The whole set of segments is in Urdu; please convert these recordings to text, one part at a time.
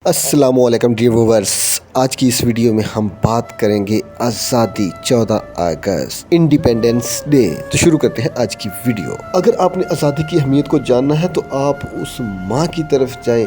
السلام علیکم ڈیئر ویورز، آج کی اس ویڈیو میں ہم بات کریں گے آزادی 14 اگست انڈیپینڈنس ڈے۔ تو شروع کرتے ہیں آج کی ویڈیو۔ اگر آپ نے آزادی کی اہمیت کو جاننا ہے تو آپ اس ماں کی طرف جائیں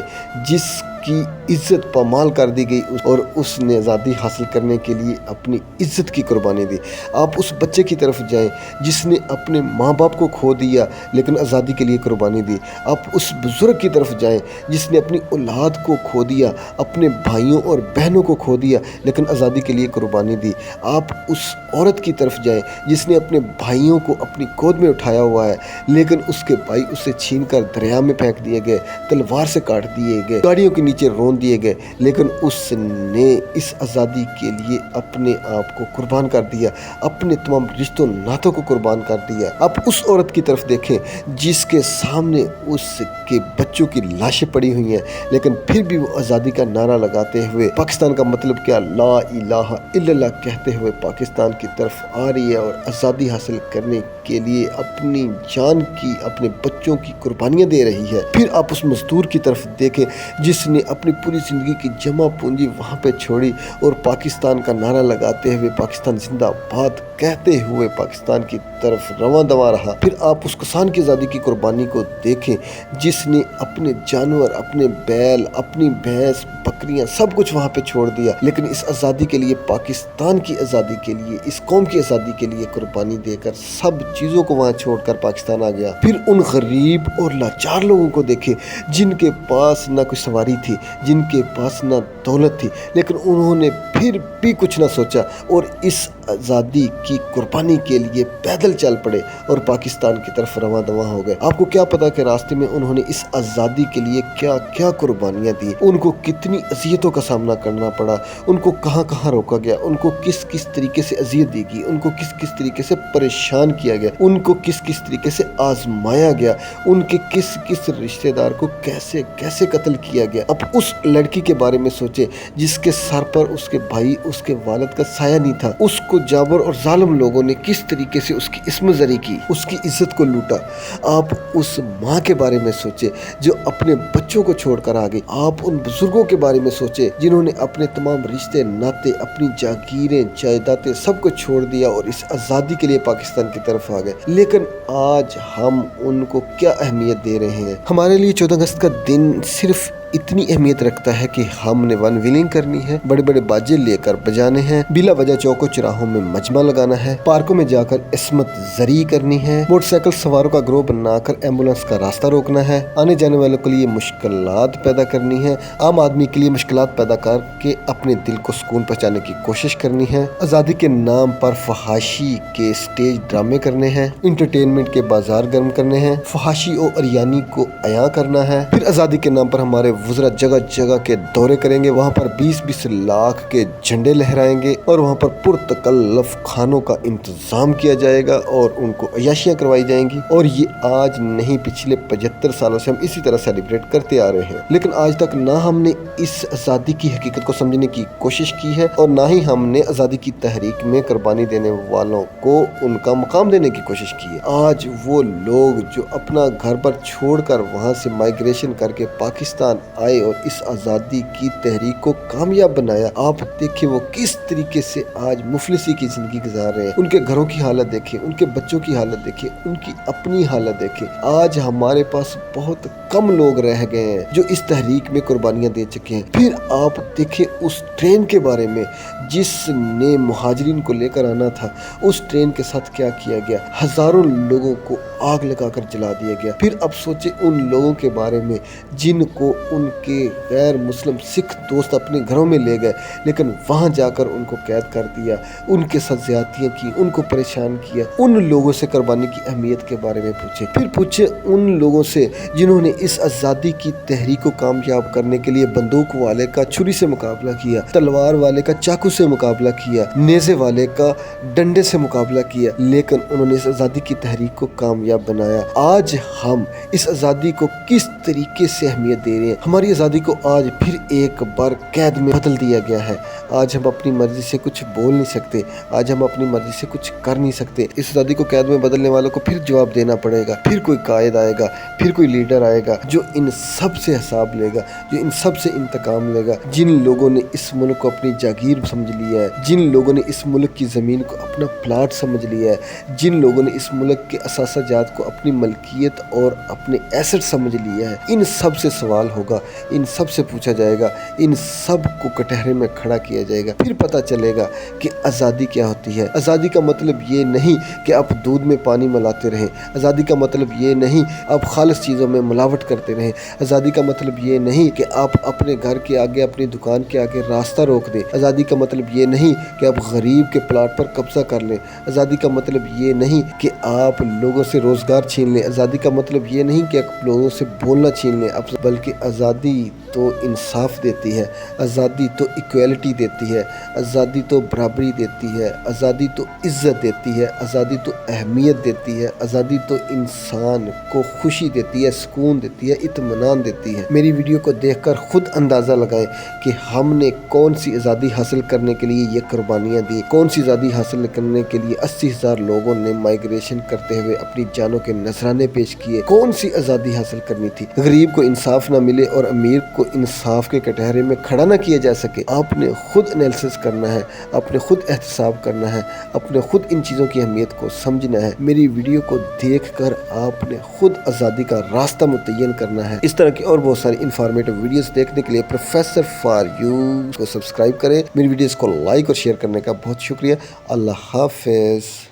جس کی عزت پامال کر دی گئی اور اس نے آزادی حاصل کرنے کے لیے اپنی عزت کی قربانی دی۔ آپ اس بچے کی طرف جائیں جس نے اپنے ماں باپ کو کھو دیا لیکن آزادی کے لیے قربانی دی۔ آپ اس بزرگ کی طرف جائیں جس نے اپنی اولاد کو کھو دیا، اپنے بھائیوں اور بہنوں کو کھو دیا لیکن آزادی کے لیے قربانی دی۔ آپ اس عورت کی طرف جائیں جس نے اپنے بھائیوں کو اپنی گود میں اٹھایا ہوا ہے لیکن اس کے بھائی اسے چھین کر دریا میں پھینک دیے گئے، تلوار سے کاٹ دیے گئے، گاڑیوں کے نیچے رون دیے گئے، لیکن اس نے اس آزادی کے لیے اپنے آپ کو قربان کر دیا، اپنے تمام رشتوں ناتوں کو قربان کر دیا۔ اب اس عورت کی طرف دیکھیں جس کے سامنے اس کے بچوں کی لاشیں پڑی ہوئی ہیں لیکن پھر بھی وہ آزادی کا نعرہ لگاتے ہوئے پاکستان کا مطلب کیا لا الہ الا اللہ کہتے ہوئے پاکستان کی طرف آ رہی ہے اور آزادی حاصل کرنے کے لیے اپنی جان کی، اپنے بچوں کی قربانیاں دے رہی ہے۔ پھر آپ اس مزدور کی طرف دیکھیں جس نے اپنی پوری زندگی کی جمع پونجی وہاں پہ چھوڑی اور پاکستان کا نعرہ لگاتے ہوئے پاکستان زندہ باد کہتے ہوئے پاکستان کی طرف رواں دواں رہا۔ پھر آپ اس کسان کی آزادی کی قربانی کو دیکھیں جس نے اپنے جانور، اپنے بیل، اپنی بھینس، بکریاں سب کچھ وہاں پہ چھوڑ دیا لیکن اس آزادی کے لیے، پاکستان کی آزادی کے لیے، اس قوم کی آزادی کے لیے قربانی دے کر سب چیزوں کو وہاں چھوڑ کر پاکستان آ گیا۔ پھر ان غریب اور لاچار لوگوں کو دیکھیں جن کے پاس نہ کوئی سواری تھی، جن کے پاس نہ دولت تھی لیکن انہوں نے پھر بھی کچھ نہ سوچا اور اس آزادی کی قربانی کے لیے پیدل چل پڑے اور پاکستان کی طرف رواں دواں ہو گئے۔ آپ کو کیا پتا کہ راستے میں انہوں نے اس آزادی کے لیے کیا کیا قربانیاں دی، ان کو کتنی اذیتوں کا سامنا کرنا پڑا، ان کو کہاں کہاں روکا گیا، ان کو کس کس طریقے سے اذیت دی گئی، ان کو کس کس طریقے سے پریشان کیا گیا، ان کو کس کس طریقے سے آزمایا گیا، ان کے کس کس رشتہ دار کو کیسے کیسے قتل کیا گیا۔ اب اس لڑکی کے بارے میں سوچے جس کے سر پر اس کے بھائی، اس کے والد کا سایہ نہیں تھا، اس کو جابر اور ظالم لوگوں نے کس طریقے سے اس کی عصمت زری کی، اس کی عزت کو لوٹا۔ آپ اس ماں کے بارے میں سوچے جو اپنے بچوں کو چھوڑ کر آ گئی۔ آپ ان بزرگوں کے بارے میں سوچے جنہوں نے اپنے تمام رشتے ناتے، اپنی جاگیریں، جائیدادیں سب کو چھوڑ دیا اور اس آزادی کے لیے پاکستان کی طرف آ گئے۔ لیکن آج ہم ان کو کیا اہمیت دے رہے ہیں؟ ہمارے لیے 14 اگست کا دن صرف اتنی اہمیت رکھتا ہے کہ ہم نے ون ویلنگ کرنی ہے، بڑے بڑے باجے لے کر بجانے ہیں، بلا وجہ چوک و چراہوں میں مجمع لگانا ہے، پارکوں میں جا کر عصمت زری کرنی ہے، موٹر سائیکل سواروں کا گروہ بنا کر ایمبولینس کا راستہ روکنا ہے، آنے جانے والوں کے لیے مشکلات پیدا کرنی ہے، عام آدمی کے لیے مشکلات پیدا کر کے اپنے دل کو سکون پہنچانے کی کوشش کرنی ہے، آزادی کے نام پر فحاشی کے سٹیج ڈرامے کرنے ہیں، انٹرٹینمنٹ کے بازار گرم کرنے ہیں، فحاشی اور اریانی کو عیاں کرنا ہے۔ پھر آزادی کے نام پر ہمارے وزراء جگہ جگہ کے دورے کریں گے، وہاں پر 20-20 لاکھ کے جھنڈے لہرائیں گے اور وہاں پر پرتکلف کھانوں کا انتظام کیا جائے گا اور ان کو عیاشیاں کروائی جائیں گی۔ اور یہ آج نہیں، پچھلے 75 سالوں سے ہم اسی طرح سیلیبریٹ کرتے آ رہے ہیں لیکن آج تک نہ ہم نے اس آزادی کی حقیقت کو سمجھنے کی کوشش کی ہے اور نہ ہی ہم نے آزادی کی تحریک میں قربانی دینے والوں کو ان کا مقام دینے کی کوشش کی ہے۔ آج وہ لوگ جو اپنا گھر پر چھوڑ کر وہاں سے مائگریشن کر کے پاکستان آئے اور اس آزادی کی تحریک کو کامیاب بنایا، آپ دیکھیں وہ کس طریقے سے آج مفلسی کی زندگی گزار رہے ہیں۔ ان کے گھروں کی حالت دیکھیں، ان کے بچوں کی حالت دیکھیں، ان کی اپنی حالت دیکھیں۔ آج ہمارے پاس بہت کم لوگ رہ گئے ہیں جو اس تحریک میں قربانیاں دے چکے ہیں۔ پھر آپ دیکھیں اس ٹرین کے بارے میں جس نے مہاجرین کو لے کر آنا تھا، اس ٹرین کے ساتھ کیا کیا گیا، ہزاروں لوگوں کو آگ لگا کر جلا دیا گیا۔ پھر اب سوچیں ان لوگوں کے بارے میں جن کو ان کے غیر مسلم سکھ دوست اپنے گھروں میں لے گئے لیکن وہاں جا کر ان کو قید کر دیا، ان کے ساتھ زیادتیاں کی، ان کو پریشان کیا۔ ان لوگوں سے قربانی کی اہمیت کے بارے میں پوچھیں۔ پھر پوچھیں ان لوگوں سے جنہوں نے اس آزادی کی تحریک کو کامیاب کرنے کے لیے بندوق والے کا چھری سے مقابلہ کیا، تلوار والے کا چاقو سے مقابلہ کیا، نیزے والے کا ڈنڈے سے مقابلہ کیا، لیکن انہوں نے اس آزادی کی تحریک کو کامیاب بنایا۔ آج ہم اس آزادی کو کس طریقے سے اہمیت دے رہے ہیں؟ ہماری آزادی کو آج پھر ایک بار قید میں بدل دیا گیا ہے۔ آج ہم اپنی مرضی سے کچھ بول نہیں سکتے، آج ہم اپنی مرضی سے کچھ کر نہیں سکتے۔ اس آزادی کو قید میں بدلنے والوں کو پھر جواب دینا پڑے گا، پھر کوئی قائد آئے گا، پھر کوئی لیڈر آئے گا جو ان سب سے حساب لے گا، جو ان سب سے انتقام لے گا۔ جن لوگوں نے اس ملک کو اپنی جاگیر سمجھ لیا ہے، جن لوگوں نے اس ملک کی زمین کو اپنا پلاٹ سمجھ لیا ہے، جن لوگوں نے اس ملک کے اثاثہ جات کو اپنی ملکیت اور اپنے ایسٹ سمجھ لیا ہے، ان سب سے سوال ہوگا، ان سب سے پوچھا جائے گا، ان سب کو کٹہرے میں کھڑا کیا جائے گا۔ پھر پتہ چلے گا کہ آزادی کیا ہوتی ہے۔ آزادی کا مطلب یہ نہیں کہ آپ دودھ میں پانی ملاتے رہیں، آزادی کا مطلب یہ نہیں آپ خالص چیزوں میں ملاوٹ کرتے رہیں، آزادی کا مطلب یہ نہیں کہ آپ اپنے گھر کے آگے، اپنی دکان کے آگے راستہ روک دیں، آزادی کا مطلب یہ نہیں کہ آپ غریب کے پلاٹ پر قبضہ کر لیں، آزادی کا مطلب یہ نہیں کہ آپ لوگوں سے روزگار چھین لیں، آزادی کا مطلب یہ نہیں کہ آپ لوگوں سے بولنا چھین لیں، بلکہ آزادی تو انصاف دیتی ہے، آزادی تو ایکویلٹی دیتی ہے، آزادی تو برابری دیتی ہے، آزادی تو عزت دیتی ہے، آزادی تو اہمیت دیتی ہے، آزادی تو انسان کو خوشی دیتی ہے، سکون دیتی ہے، اطمینان دیتی ہے۔ میری ویڈیو کو دیکھ کر خود اندازہ لگائیں کہ ہم نے کون سی آزادی حاصل کرنے کے لیے یہ قربانیاں دی، کون سی آزادی حاصل کرنے کے لیے 80,000 لوگوں نے مائیگریشن کرتے ہوئے اپنی جانوں کے نذرانے پیش کیے، کون سی آزادی حاصل کرنی تھی۔ غریب کو انصاف نہ ملے اور امیر کو انصاف کے کٹہرے میں کھڑا نہ کیا جا سکے۔ آپ نے خود انالیسس کرنا ہے، آپ نے خود احتساب کرنا ہے، آپ نے خود ان چیزوں کی اہمیت کو سمجھنا ہے۔ میری ویڈیو کو دیکھ کر آپ نے خود آزادی کا راستہ متعین کرنا ہے۔ اس طرح کی اور بہت ساری انفارمیٹو ویڈیوز دیکھنے کے لیے پروفیسر فار یو کو سبسکرائب کریں۔ میری ویڈیوز کو لائک اور شیئر کرنے کا بہت شکریہ۔ اللہ حافظ۔